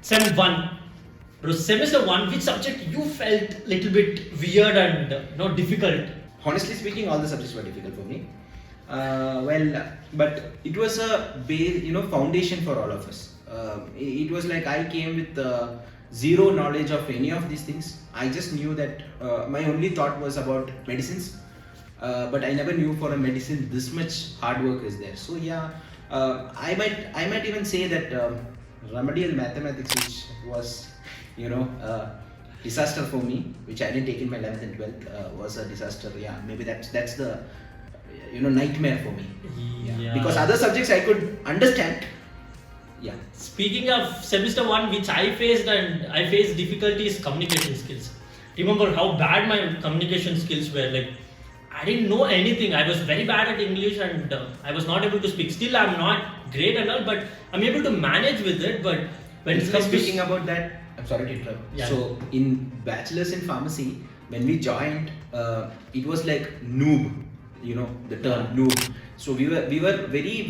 Sem 1. Semester 1, which subject you felt little bit weird and difficult? Honestly speaking, all the subjects were difficult for me. But it was a base, foundation for all of us. It was like I came with zero knowledge of any of these things. I just knew that my only thought was about medicines, but I never knew for a medicine this much hard work is there. So yeah, I might even say that remedial mathematics, which was disaster for me, which I didn't take in my 11th and 12th, was a disaster. Yeah, maybe that's the nightmare for me. Yeah. Because other subjects I could understand. Yeah. Speaking of semester 1, which I faced difficulties, communication skills. Remember how bad my communication skills were. Like, I didn't know anything. I was very bad at English and I was not able to speak. Still, I'm not great and all, but I'm able to manage with it. But when it comes speaking about that, I'm sorry to interrupt. Yeah. So in bachelor's in pharmacy, when we joined, it was like noob. The term noob. So we were very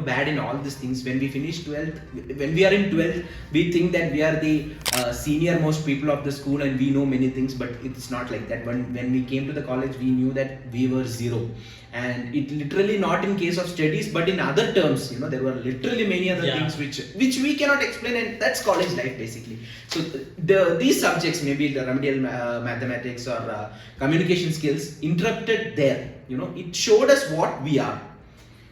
bad in all these things. When we finished 12th, when we are in 12th, we think that we are the senior most people of the school and we know many things, but it's not like that. When we came to the college, we knew that we were zero, and it literally not in case of studies, but in other terms. There were literally many other things which we cannot explain, and that's college life basically. So these subjects, maybe the remedial mathematics or communication skills, interrupted there. It showed us what we are.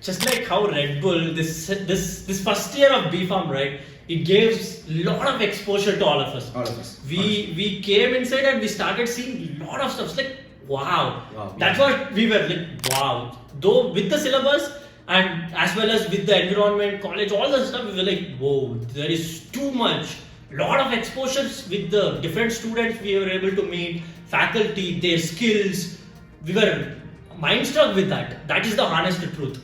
Just like how Red Bull, this first year of B.pharm, right? It gives a lot of exposure to all of us. All of us. We came inside and we started seeing a lot of stuff. It's like, wow. That's what we were like, wow. Though with the syllabus and as well as with the environment, college, all the stuff, we were like, whoa, there is too much. Lot of exposures with the different students we were able to meet, faculty, their skills. We were mind struck with that. That is the honest truth.